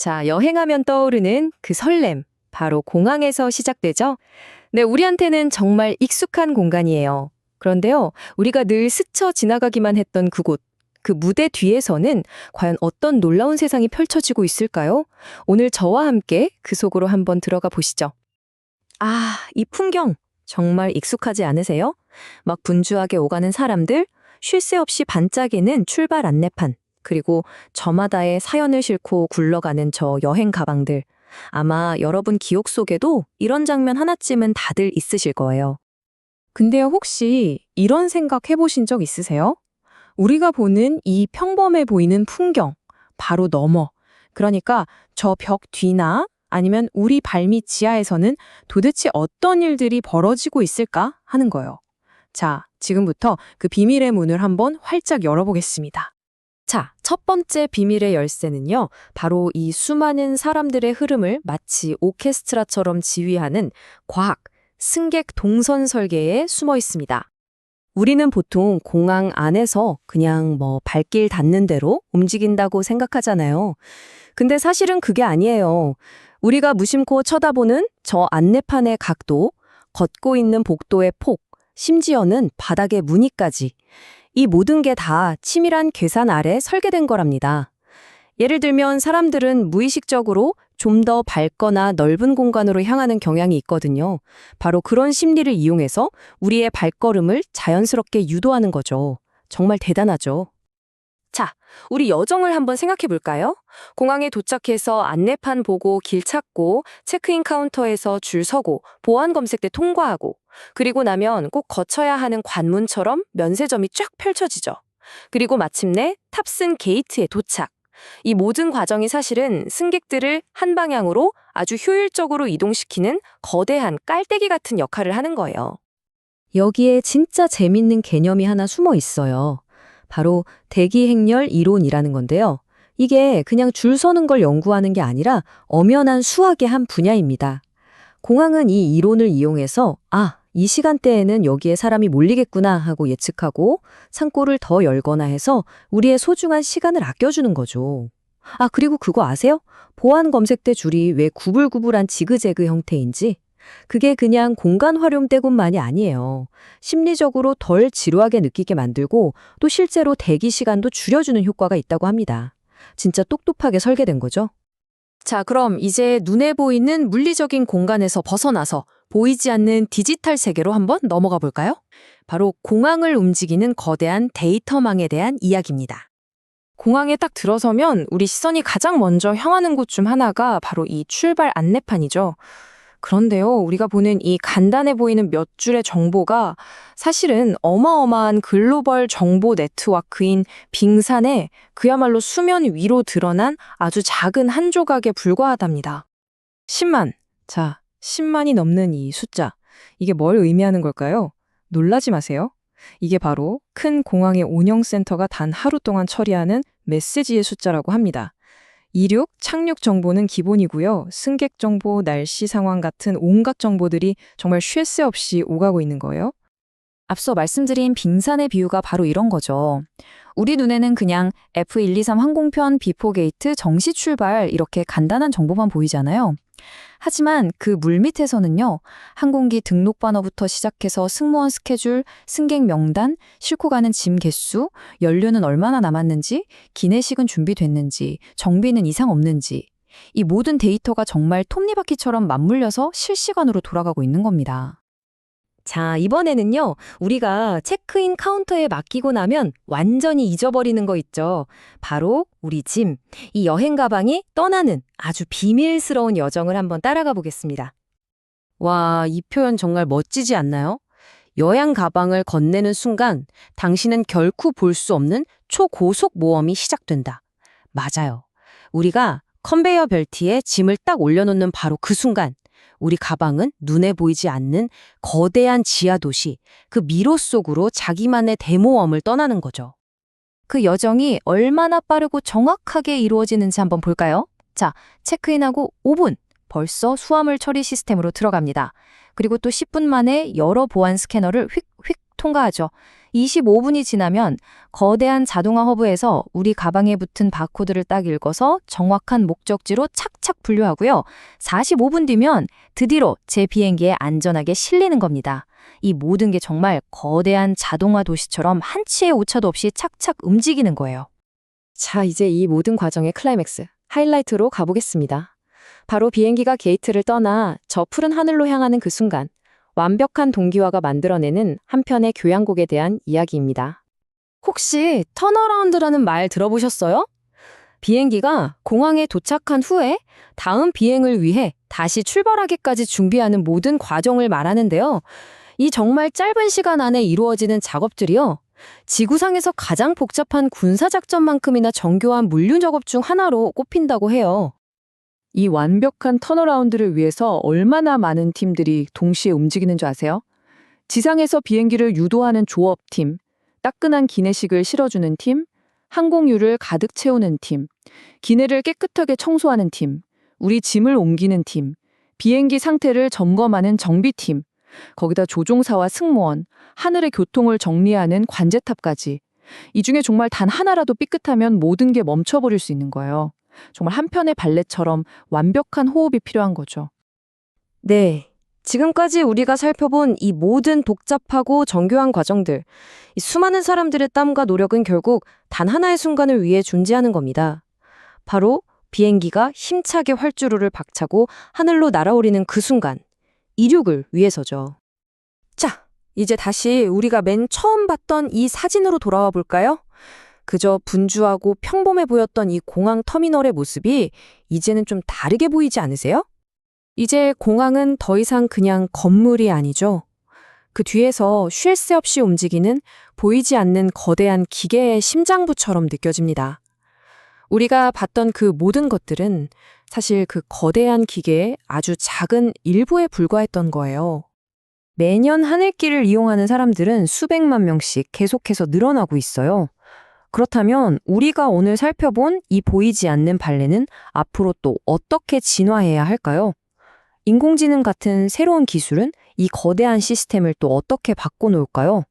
자, 여행하면 떠오르는 그 설렘, 바로 공항에서 시작되죠? 네, 우리한테는 정말 익숙한 공간이에요. 그런데요, 우리가 늘 스쳐 지나가기만 했던 그곳, 그 무대 뒤에서는 과연 어떤 놀라운 세상이 펼쳐지고 있을까요? 오늘 저와 함께 그 속으로 한번 들어가 보시죠. 아, 이 풍경 정말 익숙하지 않으세요? 막 분주하게 오가는 사람들, 쉴 새 없이 반짝이는 출발 안내판, 그리고 저마다의 사연을 싣고 굴러가는 저 여행 가방들. 아마 여러분 기억 속에도 이런 장면 하나쯤은 다들 있으실 거예요. 근데요, 혹시 이런 생각 해보신 적 있으세요? 우리가 보는 이 평범해 보이는 풍경, 바로 너머. 그러니까 저 벽 뒤나 아니면 우리 발밑 지하에서는 도대체 어떤 일들이 벌어지고 있을까 하는 거예요. 자, 지금부터 그 비밀의 문을 한번 활짝 열어보겠습니다. 자, 첫 번째 비밀의 열쇠는요, 바로 이 수많은 사람들의 흐름을 마치 오케스트라처럼 지휘하는 과학, 승객 동선 설계에 숨어 있습니다. 우리는 보통 공항 안에서 그냥 발길 닿는 대로 움직인다고 생각하잖아요. 근데 사실은 그게 아니에요. 우리가 무심코 쳐다보는 저 안내판의 각도, 걷고 있는 복도의 폭, 심지어는 바닥의 무늬까지. 이 모든 게 다 치밀한 계산 아래 설계된 거랍니다. 예를 들면 사람들은 무의식적으로 좀 더 밝거나 넓은 공간으로 향하는 경향이 있거든요. 바로 그런 심리를 이용해서 우리의 발걸음을 자연스럽게 유도하는 거죠. 정말 대단하죠. 자, 우리 여정을 한번 생각해 볼까요? 공항에 도착해서 안내판 보고 길 찾고, 체크인 카운터에서 줄 서고, 보안 검색 때 통과하고, 그리고 나면 꼭 거쳐야 하는 관문처럼 면세점이 쫙 펼쳐지죠. 그리고 마침내 탑승 게이트에 도착. 이 모든 과정이 사실은 승객들을 한 방향으로 아주 효율적으로 이동시키는 거대한 깔때기 같은 역할을 하는 거예요. 여기에 진짜 재밌는 개념이 하나 숨어 있어요. 바로 대기행렬 이론이라는 건데요. 이게 그냥 줄 서는 걸 연구하는 게 아니라 엄연한 수학의 한 분야입니다. 공항은 이 이론을 이용해서 이 시간대에는 여기에 사람이 몰리겠구나 하고 예측하고 창고를 더 열거나 해서 우리의 소중한 시간을 아껴주는 거죠. 그리고 그거 아세요? 보안 검색대 줄이 왜 구불구불한 지그재그 형태인지? 그게 그냥 공간 활용 때문만이 아니에요. 심리적으로 덜 지루하게 느끼게 만들고 또 실제로 대기 시간도 줄여주는 효과가 있다고 합니다. 진짜 똑똑하게 설계된 거죠. 자, 그럼 이제 눈에 보이는 물리적인 공간에서 벗어나서 보이지 않는 디지털 세계로 한번 넘어가 볼까요? 바로 공항을 움직이는 거대한 데이터망에 대한 이야기입니다. 공항에 딱 들어서면 우리 시선이 가장 먼저 향하는 곳 중 하나가 바로 이 출발 안내판이죠. 그런데요, 우리가 보는 이 간단해 보이는 몇 줄의 정보가 사실은 어마어마한 글로벌 정보 네트워크인 빙산의 그야말로 수면 위로 드러난 아주 작은 한 조각에 불과하답니다. 10만. 자, 10만이 넘는 이 숫자. 이게 뭘 의미하는 걸까요? 놀라지 마세요. 이게 바로 큰 공항의 운영센터가 단 하루 동안 처리하는 메시지의 숫자라고 합니다. 이륙, 착륙 정보는 기본이고요. 승객 정보, 날씨 상황 같은 온갖 정보들이 정말 쉴 새 없이 오가고 있는 거예요. 앞서 말씀드린 빙산의 비유가 바로 이런 거죠. 우리 눈에는 그냥 F123 항공편 비포 게이트 정시 출발 이렇게 간단한 정보만 보이잖아요. 하지만 그 물밑에서는요, 항공기 등록 번호부터 시작해서 승무원 스케줄, 승객 명단, 싣고 가는 짐 개수, 연료는 얼마나 남았는지, 기내식은 준비됐는지, 정비는 이상 없는지, 이 모든 데이터가 정말 톱니바퀴처럼 맞물려서 실시간으로 돌아가고 있는 겁니다. 자, 이번에는요, 우리가 체크인 카운터에 맡기고 나면 완전히 잊어버리는 거 있죠. 바로 우리 짐, 이 여행 가방이 떠나는 아주 비밀스러운 여정을 한번 따라가 보겠습니다. 와, 이 표현 정말 멋지지 않나요? 여행 가방을 건네는 순간 당신은 결코 볼 수 없는 초고속 모험이 시작된다. 맞아요. 우리가 컨베이어 벨트에 짐을 딱 올려놓는 바로 그 순간 우리 가방은 눈에 보이지 않는 거대한 지하 도시, 그 미로 속으로 자기만의 대모험을 떠나는 거죠. 그 여정이 얼마나 빠르고 정확하게 이루어지는지 한번 볼까요? 자, 체크인하고 5분, 벌써 수화물 처리 시스템으로 들어갑니다. 그리고 또 10분 만에 여러 보안 스캐너를 휙휙 통과하죠. 25분이 지나면 거대한 자동화 허브에서 우리 가방에 붙은 바코드를 딱 읽어서 정확한 목적지로 착착 분류하고요. 45분 뒤면 드디어 제 비행기에 안전하게 실리는 겁니다. 이 모든 게 정말 거대한 자동화 도시처럼 한치의 오차도 없이 착착 움직이는 거예요. 자, 이제 이 모든 과정의 클라이맥스, 하이라이트로 가보겠습니다. 바로 비행기가 게이트를 떠나 저 푸른 하늘로 향하는 그 순간, 완벽한 동기화가 만들어내는 한 편의 교향곡에 대한 이야기입니다. 혹시 턴어라운드라는 말 들어보셨어요? 비행기가 공항에 도착한 후에 다음 비행을 위해 다시 출발하기까지 준비하는 모든 과정을 말하는데요. 이 정말 짧은 시간 안에 이루어지는 작업들이요. 지구상에서 가장 복잡한 군사작전만큼이나 정교한 물류 작업 중 하나로 꼽힌다고 해요. 이 완벽한 턴어라운드를 위해서 얼마나 많은 팀들이 동시에 움직이는 줄 아세요? 지상에서 비행기를 유도하는 조업팀, 따끈한 기내식을 실어주는 팀, 항공유를 가득 채우는 팀, 기내를 깨끗하게 청소하는 팀, 우리 짐을 옮기는 팀, 비행기 상태를 점검하는 정비팀, 거기다 조종사와 승무원, 하늘의 교통을 정리하는 관제탑까지. 이 중에 정말 단 하나라도 삐끗하면 모든 게 멈춰버릴 수 있는 거예요. 정말 한 편의 발레처럼 완벽한 호흡이 필요한 거죠. 네. 지금까지 우리가 살펴본 이 모든 복잡하고 정교한 과정들, 이 수많은 사람들의 땀과 노력은 결국 단 하나의 순간을 위해 존재하는 겁니다. 바로 비행기가 힘차게 활주로를 박차고 하늘로 날아오르는 그 순간, 이륙을 위해서죠. 자, 이제 다시 우리가 맨 처음 봤던 이 사진으로 돌아와 볼까요? 그저 분주하고 평범해 보였던 이 공항 터미널의 모습이 이제는 좀 다르게 보이지 않으세요? 이제 공항은 더 이상 그냥 건물이 아니죠. 그 뒤에서 쉴 새 없이 움직이는 보이지 않는 거대한 기계의 심장부처럼 느껴집니다. 우리가 봤던 그 모든 것들은 사실 그 거대한 기계의 아주 작은 일부에 불과했던 거예요. 매년 하늘길을 이용하는 사람들은 수백만 명씩 계속해서 늘어나고 있어요. 그렇다면 우리가 오늘 살펴본 이 보이지 않는 발레는 앞으로 또 어떻게 진화해야 할까요? 인공지능 같은 새로운 기술은 이 거대한 시스템을 또 어떻게 바꿔놓을까요?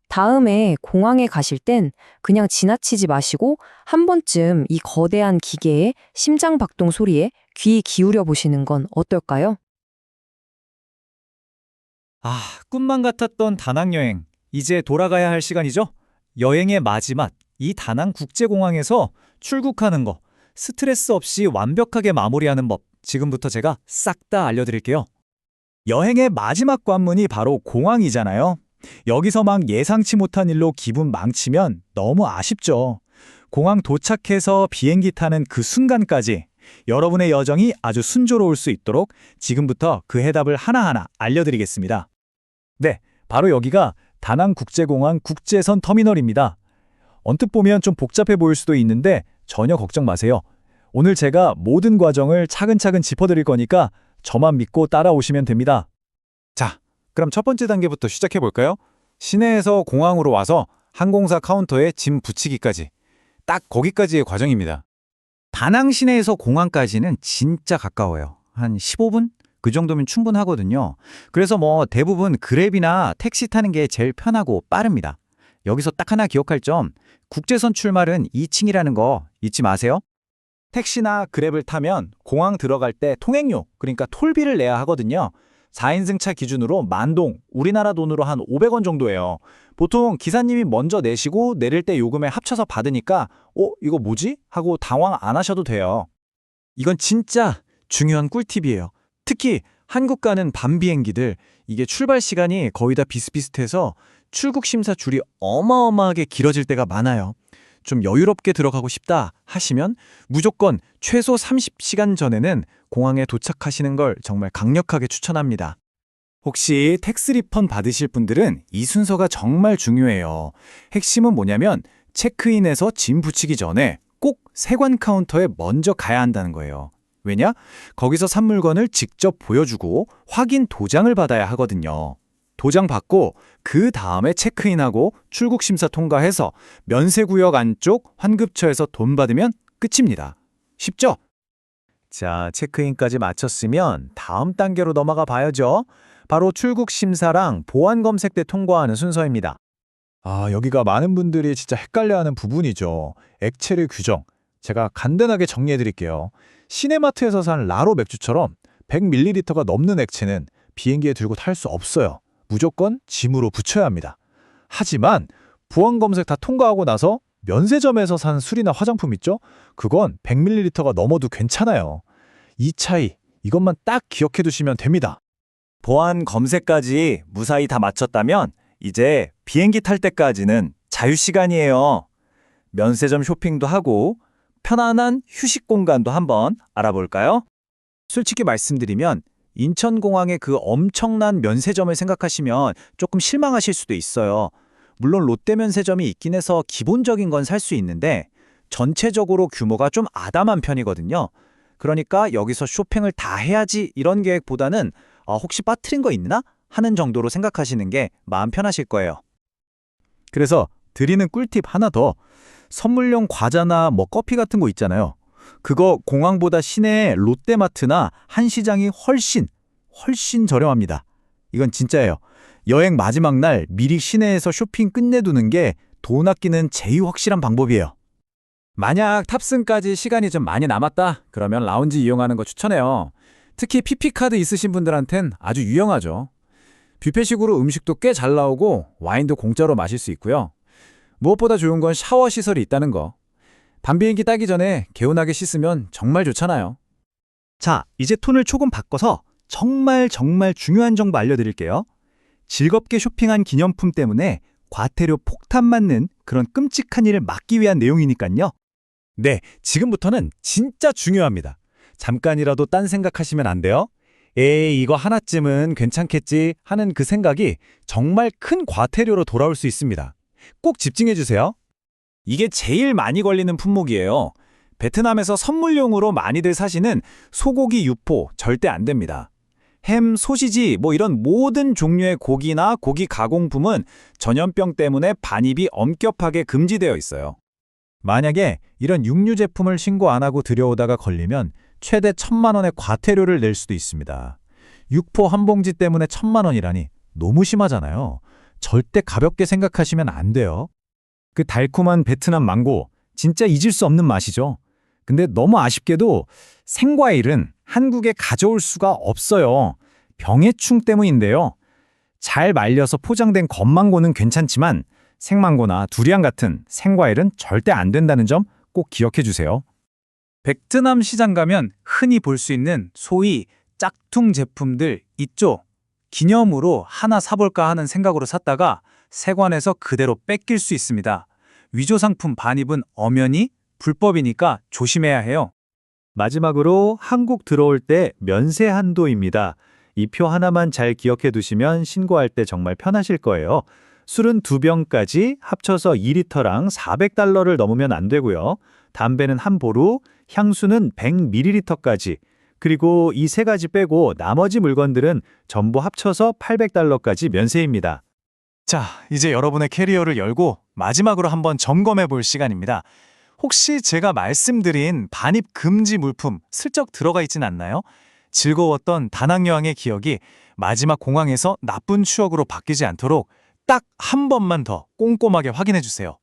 다음에 공항에 가실 땐 그냥 지나치지 마시고 한 번쯤 이 거대한 기계의 심장 박동 소리에 귀 기울여 보시는 건 어떨까요? 아, 꿈만 같았던 다낭 여행. 이제 돌아가야 할 시간이죠? 여행의 마지막, 이 다낭 국제공항에서 출국하는 거, 스트레스 없이 완벽하게 마무리하는 법, 지금부터 제가 싹 다 알려드릴게요. 여행의 마지막 관문이 바로 공항이잖아요. 여기서 막 예상치 못한 일로 기분 망치면 너무 아쉽죠. 공항 도착해서 비행기 타는 그 순간까지 여러분의 여정이 아주 순조로울 수 있도록 지금부터 그 해답을 하나하나 알려드리겠습니다. 네, 바로 여기가 다낭국제공항 국제선 터미널입니다. 언뜻 보면 좀 복잡해 보일 수도 있는데 전혀 걱정 마세요. 오늘 제가 모든 과정을 차근차근 짚어드릴 거니까 저만 믿고 따라오시면 됩니다. 자, 그럼 첫 번째 단계부터 시작해 볼까요? 시내에서 공항으로 와서 항공사 카운터에 짐 붙이기까지. 딱 거기까지의 과정입니다. 다낭 시내에서 공항까지는 진짜 가까워요. 한 15분? 그 정도면 충분하거든요. 그래서 대부분 그랩이나 택시 타는 게 제일 편하고 빠릅니다. 여기서 딱 하나 기억할 점, 국제선 출발은 2층이라는 거 잊지 마세요. 택시나 그랩을 타면 공항 들어갈 때 통행료, 그러니까 톨비를 내야 하거든요. 4인승차 기준으로 만동, 우리나라 돈으로 한 500원 정도예요. 보통 기사님이 먼저 내시고 내릴 때 요금에 합쳐서 받으니까 이거 뭐지? 하고 당황 안 하셔도 돼요. 이건 진짜 중요한 꿀팁이에요. 특히 한국 가는 밤 비행기들, 이게 출발 시간이 거의 다 비슷비슷해서 출국 심사 줄이 어마어마하게 길어질 때가 많아요. 좀 여유롭게 들어가고 싶다 하시면 무조건 최소 30시간 전에는 공항에 도착하시는 걸 정말 강력하게 추천합니다. 혹시 텍스 리펀 받으실 분들은 이 순서가 정말 중요해요. 핵심은 뭐냐면 체크인에서 짐 붙이기 전에 꼭 세관 카운터에 먼저 가야 한다는 거예요. 왜냐? 거기서 산 물건을 직접 보여주고 확인 도장을 받아야 하거든요. 도장 받고 그 다음에 체크인하고 출국 심사 통과해서 면세구역 안쪽 환급처에서 돈 받으면 끝입니다. 쉽죠? 자, 체크인까지 마쳤으면 다음 단계로 넘어가 봐야죠. 바로 출국 심사랑 보안 검색 때 통과하는 순서입니다. 여기가 많은 분들이 진짜 헷갈려하는 부분이죠. 액체류 규정. 제가 간단하게 정리해 드릴게요. 시내마트에서 산 라로 맥주처럼 100ml가 넘는 액체는 비행기에 들고 탈 수 없어요. 무조건 짐으로 붙여야 합니다. 하지만 보안 검색 다 통과하고 나서 면세점에서 산 술이나 화장품 있죠? 그건 100ml가 넘어도 괜찮아요. 이 차이, 이것만 딱 기억해 두시면 됩니다. 보안 검색까지 무사히 다 마쳤다면 이제 비행기 탈 때까지는 자유시간이에요. 면세점 쇼핑도 하고 편안한 휴식 공간도 한번 알아볼까요? 솔직히 말씀드리면 인천공항의 그 엄청난 면세점을 생각하시면 조금 실망하실 수도 있어요. 물론 롯데 면세점이 있긴 해서 기본적인 건 살 수 있는데 전체적으로 규모가 좀 아담한 편이거든요. 그러니까 여기서 쇼핑을 다 해야지 이런 계획보다는 혹시 빠뜨린 거 있나? 하는 정도로 생각하시는 게 마음 편하실 거예요. 그래서 드리는 꿀팁 하나 더. 선물용 과자나 커피 같은 거 있잖아요. 그거 공항보다 시내의 롯데마트나 한시장이 훨씬 저렴합니다. 이건 진짜예요. 여행 마지막 날 미리 시내에서 쇼핑 끝내두는 게 돈 아끼는 제일 확실한 방법이에요. 만약 탑승까지 시간이 좀 많이 남았다, 그러면 라운지 이용하는 거 추천해요. 특히 PP카드 있으신 분들한텐 아주 유용하죠. 뷔페식으로 음식도 꽤 잘 나오고 와인도 공짜로 마실 수 있고요. 무엇보다 좋은 건 샤워 시설이 있다는 거. 밤비행기 따기 전에 개운하게 씻으면 정말 좋잖아요. 자, 이제 톤을 조금 바꿔서 정말 중요한 정보 알려드릴게요. 즐겁게 쇼핑한 기념품 때문에 과태료 폭탄 맞는 그런 끔찍한 일을 막기 위한 내용이니까요. 네, 지금부터는 진짜 중요합니다. 잠깐이라도 딴 생각하시면 안 돼요. 에이, 이거 하나쯤은 괜찮겠지 하는 그 생각이 정말 큰 과태료로 돌아올 수 있습니다. 꼭 집중해 주세요. 이게 제일 많이 걸리는 품목이에요. 베트남에서 선물용으로 많이들 사시는 소고기 유포 절대 안 됩니다. 햄, 소시지 이런 모든 종류의 고기나 고기 가공품은 전염병 때문에 반입이 엄격하게 금지되어 있어요. 만약에 이런 육류 제품을 신고 안 하고 들여오다가 걸리면 최대 1,000만 원의 과태료를 낼 수도 있습니다. 육포 한 봉지 때문에 1,000만 원이라니 너무 심하잖아요. 절대 가볍게 생각하시면 안 돼요. 그 달콤한 베트남 망고, 진짜 잊을 수 없는 맛이죠. 근데 너무 아쉽게도 생과일은 한국에 가져올 수가 없어요. 병해충 때문인데요. 잘 말려서 포장된 건망고는 괜찮지만 생망고나 두리안 같은 생과일은 절대 안 된다는 점 꼭 기억해 주세요. 베트남 시장 가면 흔히 볼 수 있는 소위 짝퉁 제품들 있죠. 기념으로 하나 사볼까 하는 생각으로 샀다가 세관에서 그대로 뺏길 수 있습니다. 위조 상품 반입은 엄연히 불법이니까 조심해야 해요. 마지막으로 한국 들어올 때 면세 한도입니다. 이 표 하나만 잘 기억해 두시면 신고할 때 정말 편하실 거예요. 술은 2병까지 합쳐서 2리터랑 400달러를 넘으면 안 되고요. 담배는 한 보루, 향수는 100ml까지, 그리고 이 세 가지 빼고 나머지 물건들은 전부 합쳐서 800달러까지 면세입니다. 자, 이제 여러분의 캐리어를 열고 마지막으로 한번 점검해 볼 시간입니다. 혹시 제가 말씀드린 반입 금지 물품 슬쩍 들어가 있진 않나요? 즐거웠던 다낭 여행의 기억이 마지막 공항에서 나쁜 추억으로 바뀌지 않도록 딱 한 번만 더 꼼꼼하게 확인해 주세요.